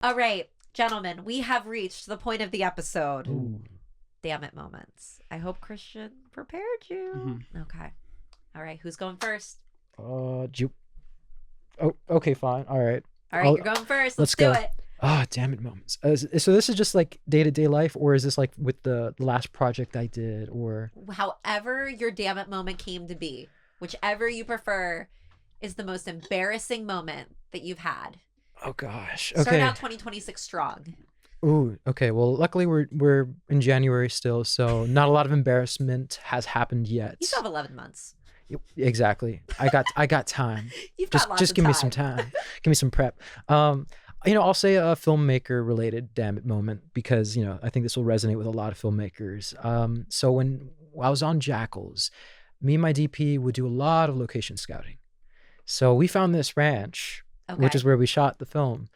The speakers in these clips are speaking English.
All right, gentlemen, we have reached the point of the episode. Ooh. Dammit moments. I hope Christian prepared you. Mm-hmm. Okay. All right, who's going first? Oh, okay, fine. All right. All right, you're going first. Let's do go. it. Ah, damn it moments. So this is just like day-to-day life, or is this like with the last project I did, or However your dammit moment came to be, whichever you prefer, is the most embarrassing moment that you've had. oh gosh. Okay. Start out 2026 strong. Ooh, okay. Well, luckily we're in January still, so not a lot of embarrassment has happened yet. You still have 11 months. Exactly. I got time. You've got lots Just of give time. me some time. Give me some prep. I'll say a filmmaker related damn it moment because, I think this will resonate with a lot of filmmakers. So when I was on Jackals, me and my DP would do a lot of location scouting. So we found this ranch, which is where we shot the film.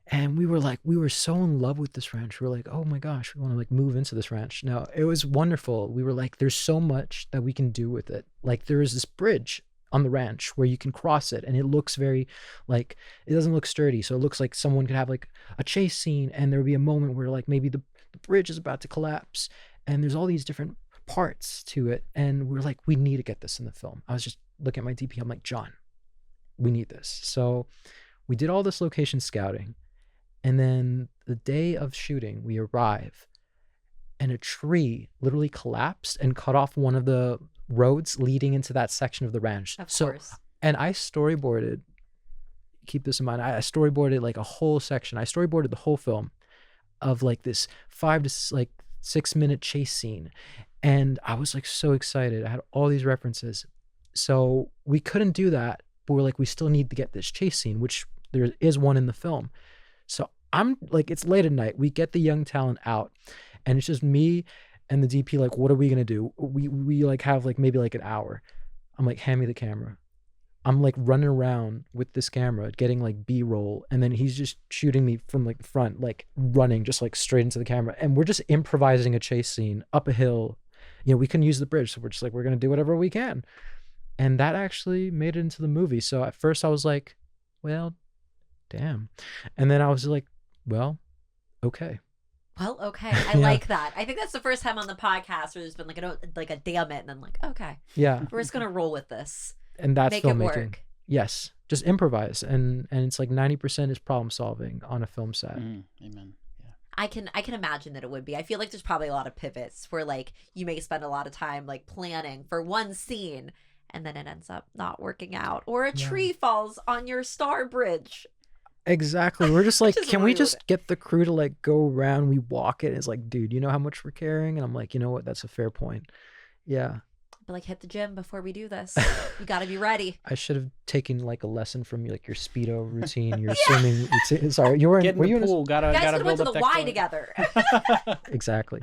And we were so in love with this ranch. We were like, oh my gosh, we want to move into this ranch. Now, it was wonderful. We were like, there's so much that we can do with it. Like there is this bridge on the ranch where you can cross it, and it looks very it doesn't look sturdy. So it looks like someone could have a chase scene, and there would be a moment where maybe the bridge is about to collapse, and there's all these different parts to it. And we're like, we need to get this in the film. I was just looking at my DP. I'm like, John, we need this. So we did all this location scouting. And then the day of shooting, we arrive and a tree literally collapsed and cut off one of the roads leading into that section of the ranch. Of course. And I storyboarded, keep this in mind, I storyboarded a whole section. I storyboarded the whole film of this 5 to 6 minute chase scene. And I was so excited. I had all these references. So we couldn't do that, but we're we still need to get this chase scene, which there is one in the film. So I'm it's late at night. We get the young talent out, and it's just me and the DP. What are we gonna do? We have maybe an hour. I'm like, hand me the camera. I'm running around with this camera, getting B-roll, and then he's just shooting me from front, running just straight into the camera, and we're just improvising a chase scene up a hill. We couldn't use the bridge, so we're just we're gonna do whatever we can, and that actually made it into the movie. So at first I was like, well, damn. And then I was like, well, okay. Well, okay. I like that. I think that's the first time on the podcast where there's been a damn it, and then okay. Yeah. We're just gonna roll with this. And that's Make filmmaking. it work. Yes. Just improvise. And it's 90% is problem solving on a film set. Amen. Yeah. I can imagine that it would be. I feel like there's probably a lot of pivots where you may spend a lot of time planning for one scene, and then it ends up not working out, or a tree falls on your star bridge. Exactly. We're just can we rude. just get the crew to go around? We walk it. It's dude, you know how much we're carrying? And I'm like, you know what? That's a fair point. Yeah. But hit the gym before we do this. You got to be ready. I should have taken a lesson from your Speedo routine, your swimming routine. Sorry, you weren't. Get in were the you pool. Gotta guys could have went build to up the that Y core. together. Exactly.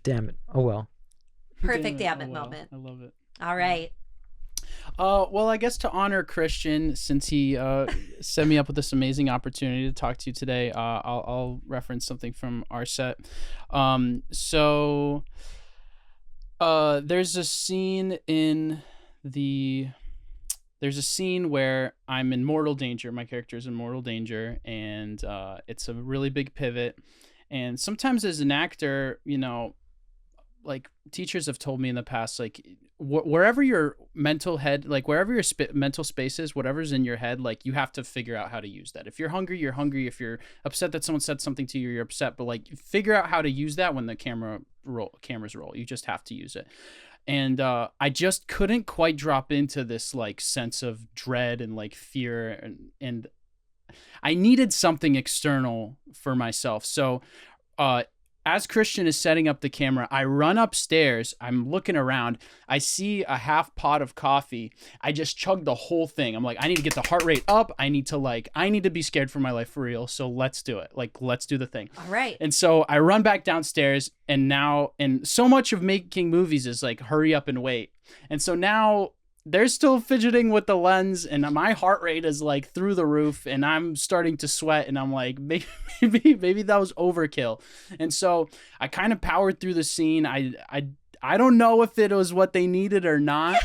Damn it. Oh well. Perfect Damn damn it it. Oh, well. moment. I love it. All right. Well, I guess to honor Christian, since he set me up with this amazing opportunity to talk to you today, I'll reference something from our set. So there's a scene where I'm in mortal danger. My character is in mortal danger, and it's a really big pivot. And sometimes as an actor, teachers have told me in the past, wherever your mental head, wherever your mental space is, whatever's in your head, you have to figure out how to use that. If you're hungry, you're hungry. If you're upset that someone said something to you, you're upset. But figure out how to use that when the cameras roll. You just have to use it. And I just couldn't quite drop into this sense of dread and fear, and I needed something external for myself. So as Christian is setting up the camera, I run upstairs. I'm looking around. I see a half pot of coffee. I just chug the whole thing. I'm like, I need to get the heart rate up. I need to be scared for my life for real. So let's do it. Let's do the thing. All right. And so I run back downstairs, and so much of making movies is hurry up and wait. And so now they're still fidgeting with the lens, and my heart rate is through the roof, and I'm starting to sweat, and I'm like, maybe that was overkill. And so I kind of powered through the scene. I don't know if it was what they needed or not.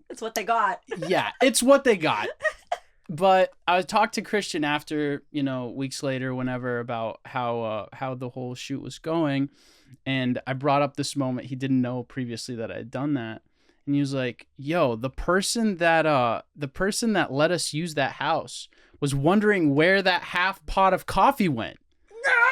It's what they got. Yeah, it's what they got. But I talked to Christian after, weeks later, whenever, about how the whole shoot was going, and I brought up this moment. He didn't know previously that I had done that, and he was like, "Yo, the person that let us use that house was wondering where that half pot of coffee went."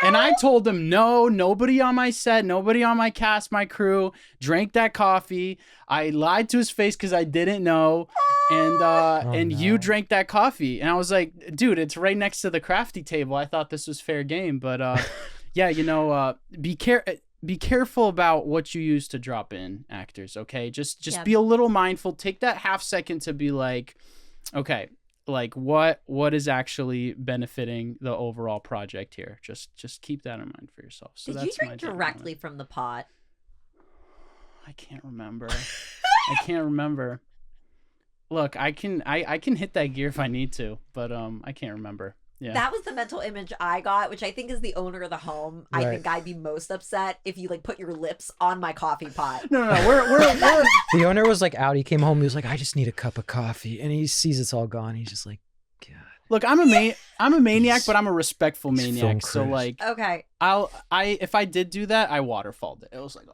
And I told him, no, nobody on my set, nobody on my cast, my crew drank that coffee. I lied to his face because I didn't know. And you drank that coffee. And I was like, dude, it's right next to the crafty table. I thought this was fair game. But yeah, be careful about what you use to drop in, actors, okay? Just be a little mindful. Take that half second to be like, okay, like what is actually benefiting the overall project here. Just keep that in mind for yourself. So did you drink directly from the pot? I can't remember. Look, I can hit that gear if I need to, but I can't remember. Yeah. That was the mental image I got, which I think is the owner of the home. Right. I think I'd be most upset if you like put your lips on my coffee pot. No, we're The owner was like out. He came home. He was like, I just need a cup of coffee, and he sees it's all gone. He's just like, God. Look, I'm a maniac, but I'm a respectful maniac. So like, okay, if I did do that, I waterfalled it. It was like,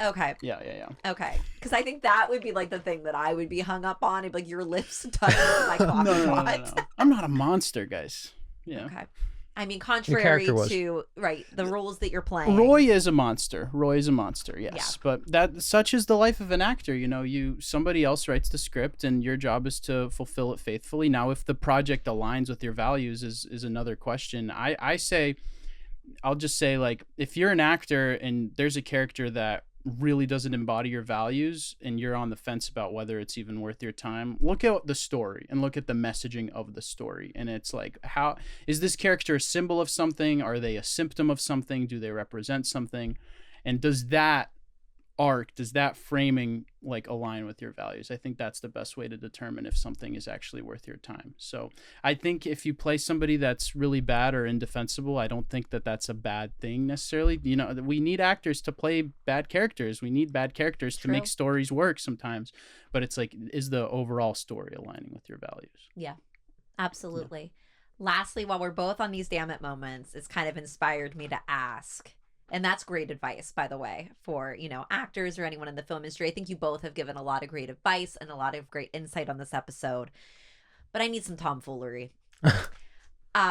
okay, yeah. Okay, because I think that would be like the thing that I would be hung up on. It'd be like your lips touching my coffee pot. No. I'm not a monster, guys. Yeah. Okay. I mean, contrary to the rules that you're playing. Roy is a monster. Yes. Yeah. But such is the life of an actor. Somebody else writes the script, and your job is to fulfill it faithfully. Now, if the project aligns with your values is another question. I'll just say, like, if you're an actor and there's a character that really doesn't embody your values and you're on the fence about whether it's even worth your time, look at the story and look at the messaging of the story. And it's like, how is this character a symbol of something? Are they a symptom of something? Do they represent something? And does that framing like align with your values? I think that's the best way to determine if something is actually worth your time. So I think if you play somebody that's really bad or indefensible, I don't think that that's a bad thing necessarily. We need actors to play bad characters. We need bad characters to make stories work sometimes. But it's like, is the overall story aligning with your values? Yeah, absolutely. Yeah. Lastly, while we're both on these Dammit moments, it's kind of inspired me to ask. And that's great advice, by the way, for, actors or anyone in the film industry. I think you both have given a lot of great advice and a lot of great insight on this episode. But I need some tomfoolery.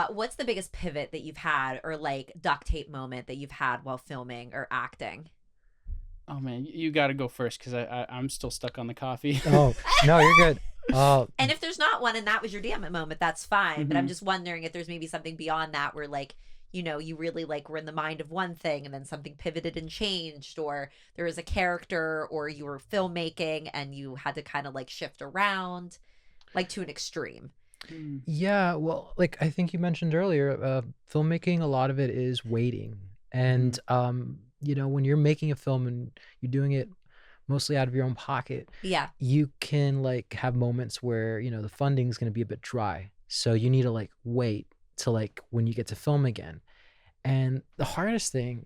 What's the biggest pivot that you've had, or like duct tape moment that you've had while filming or acting? Oh, man, you got to go first because I'm still stuck on the coffee. Oh, no, you're good. And if there's not one and that was your Dammit moment, that's fine. Mm-hmm. But I'm just wondering if there's maybe something beyond that where like, you really like were in the mind of one thing and then something pivoted and changed, or there was a character, or you were filmmaking and you had to kind of like shift around like to an extreme. Yeah, well, like I think you mentioned earlier, filmmaking, a lot of it is waiting. And, when you're making a film and you're doing it mostly out of your own pocket, you can like have moments where, the funding is going to be a bit dry. So you need to like wait to like when you get to film again. And the hardest thing,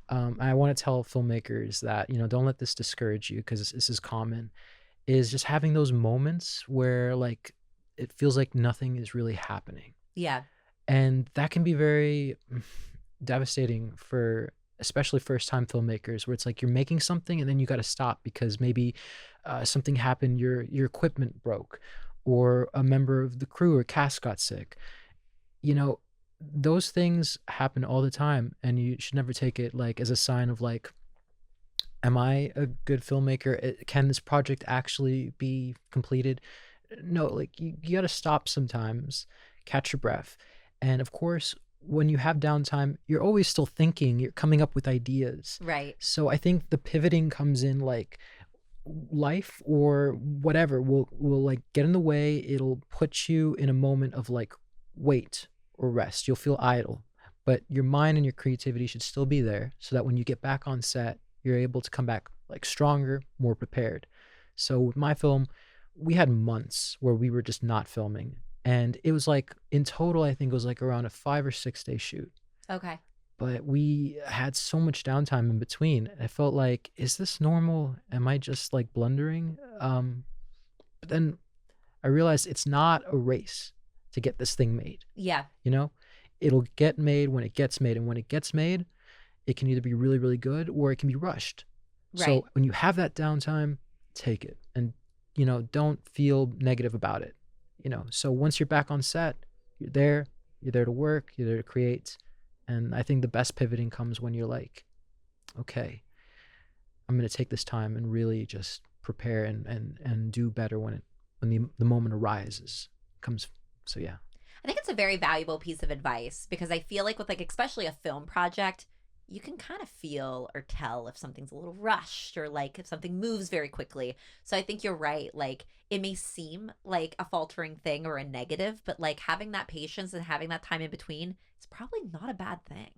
I want to tell filmmakers that, don't let this discourage you, because this is common, is just having those moments where like it feels like nothing is really happening. Yeah. And that can be very devastating for especially first time filmmakers, where it's like you're making something and then you got to stop because maybe something happened, your equipment broke, or a member of the crew or cast got sick. Those things happen all the time, and you should never take it like as a sign of like, am I a good filmmaker? Can this project actually be completed? No, like you got to stop sometimes, catch your breath. And of course, when you have downtime, you're always still thinking, you're coming up with ideas. Right. So I think the pivoting comes in like life or whatever will like get in the way. It'll put you in a moment of like wait or rest. You'll feel idle, but your mind and your creativity should still be there, so that when you get back on set, you're able to come back like stronger, more prepared. So with my film, we had months where we were just not filming, and it was like in total, I think it was like around a 5 or 6 day shoot. Okay. But we had so much downtime in between. I felt like, is this normal? Am I just like blundering? But then I realized it's not a race to get this thing made. Yeah. You know, it'll get made when it gets made. And when it gets made, it can either be really, really good or it can be rushed. Right. So when you have that downtime, take it. And, you know, don't feel negative about it. You know, so once you're back on set, you're there to work, you're there to create. And I think the best pivoting comes when you're like, okay, I'm going to take this time and really just prepare and do better when the moment arises comes. So yeah, I think it's a very valuable piece of advice, because I feel like with like especially a film project, you can kind of feel or tell if something's a little rushed or like if something moves very quickly. So I think you're right. Like it may seem like a faltering thing or a negative, but like having that patience and having that time in between is probably not a bad thing.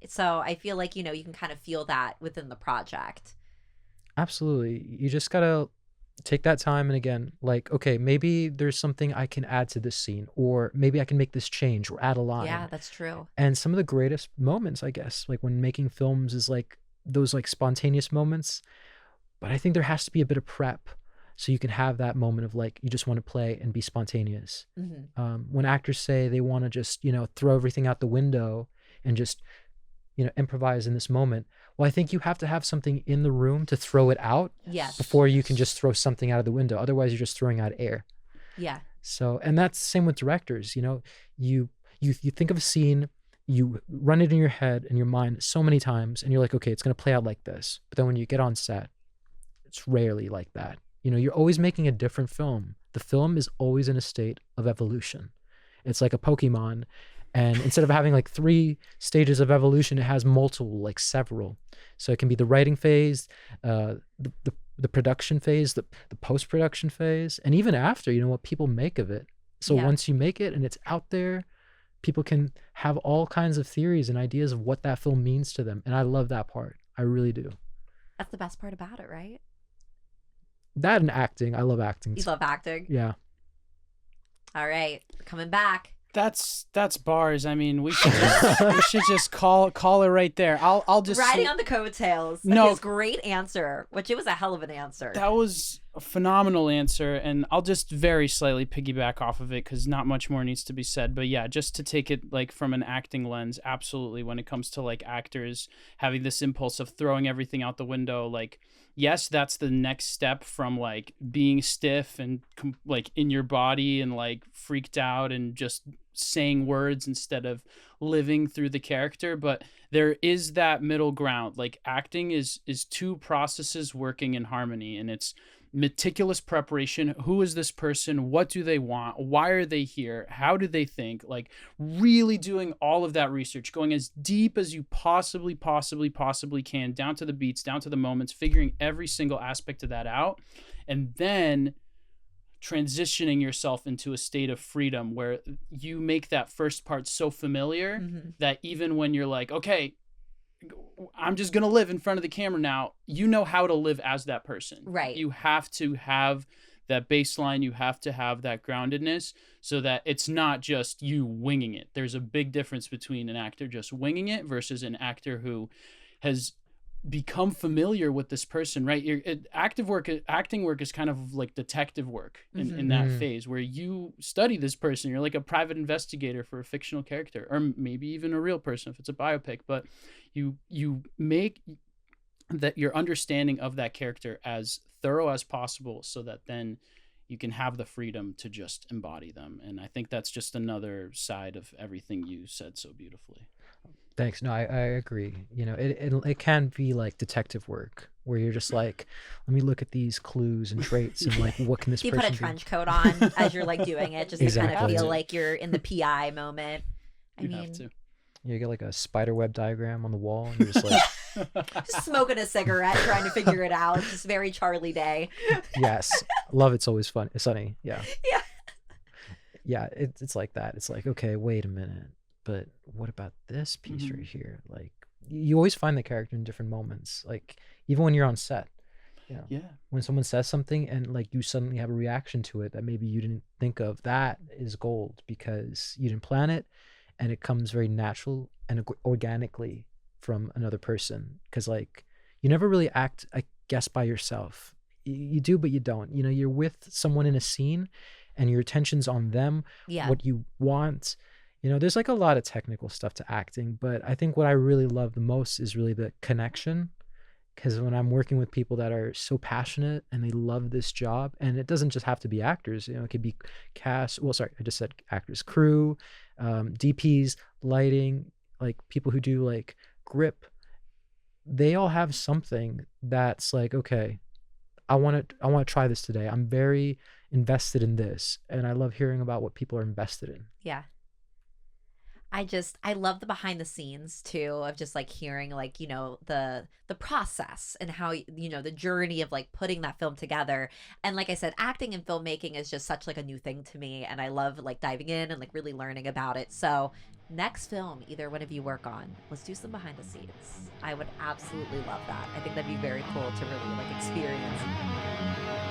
So I feel like, you know, you can kind of feel that within the project. absolutely. You just gotta take that time. And again, like, okay, maybe there's something I can add to this scene, or maybe I can make this change or add a line. Yeah, that's true. And some of the greatest moments, I guess, like when making films is like those like spontaneous moments. But I think there has to be a bit of prep so you can have that moment of like, you just want to play and be spontaneous. When actors say they want to just, you know, throw everything out the window and just, you know, improvise in this moment. Well, I think you have to have something in the room to throw it out Yes. before you can just throw something out of the window. Otherwise, you're just throwing out air. Yeah. So, and that's the same with directors. You know, you think of a scene, you run it in your head and your mind so many times, and you're like, okay, it's going to play out like this. But then when you get on set, it's rarely like that. You know, you're always making a different film. The film is always in a state of evolution. It's like a Pokemon. And instead of having like 3 stages of evolution, it has multiple, like several. So it can be the writing phase, the production phase, the post-production phase, and even after, you know, what people make of it. So once you make it and it's out there, people can have all kinds of theories and ideas of what that film means to them. And I love that part. I really do. That's the best part about it, right? That and acting. I love acting. You love acting? Yeah. All right. Coming back. That's bars. I mean, we should just call it right there. I'll just riding on the coattails. No, his great answer, which it was a hell of an answer. That was a phenomenal answer, and I'll just very slightly piggyback off of it because not much more needs to be said. But yeah, just to take it like from an acting lens, absolutely. When it comes to like actors having this impulse of throwing everything out the window, like yes, that's the next step from like being stiff and like in your body and like freaked out and just saying words instead of living through the character. But there is that middle ground. Like acting is 2 processes working in harmony, and it's meticulous preparation. Who is this person? What do they want? Why are they here? How do they think? Like really doing all of that research, going as deep as you possibly can, down to the beats, down to the moments, figuring every single aspect of that out, and then transitioning yourself into a state of freedom where you make that first part so familiar that even when you're like, okay, I'm just going to live in front of the camera now, you know how to live as that person. Right. You have to have that baseline. You have to have that groundedness so that it's not just you winging it. There's a big difference between an actor just winging it versus an actor who has become familiar with this person, right? Acting work is kind of like detective work in that phase where you study this person. You're like a private investigator for a fictional character, or maybe even a real person if it's a biopic, but you make that your understanding of that character as thorough as possible so that then you can have the freedom to just embody them. And I think that's just another side of everything you said so beautifully. Thanks. No, I agree. You know, it can be like detective work where you're just like, let me look at these clues and traits and like, what can this you person put a do? trench coat on as you're like doing it, just to kind of feel like you're in the PI moment. You have to. You get like a spider web diagram on the wall and you're just like just smoking a cigarette, trying to figure it out. Just very Charlie Day. Yes. Love It's Always Fun. Sunny. Yeah. Yeah. Yeah. It's like that. It's like, okay, wait a minute. But what about this piece right here? Like you always find the character in different moments. Like even when you're on set, you know, when someone says something and like you suddenly have a reaction to it that maybe you didn't think of, that is gold because you didn't plan it and it comes very natural and organically from another person. Cause like you never really act, I guess, by yourself. you do, but you don't. You know, you're with someone in a scene and your attention's on them, Yeah. what you want. You know, there's like a lot of technical stuff to acting, but I think what I really love the most is really the connection. Because when I'm working with people that are so passionate and they love this job, and it doesn't just have to be actors, you know, it could be cast. Well, sorry, I just said actors, crew, DPs, lighting, like people who do like grip. They all have something that's like, okay, I want to try this today. I'm very invested in this, and I love hearing about what people are invested in. Yeah. I love the behind the scenes too, of just like hearing like, you know, the process and how, you know, the journey of like putting that film together. And like I said, acting and filmmaking is just such like a new thing to me, and I love like diving in and like really learning about it. So next film either one of you work on, let's do some behind the scenes. I would absolutely love that. I think that'd be very cool to really like experience.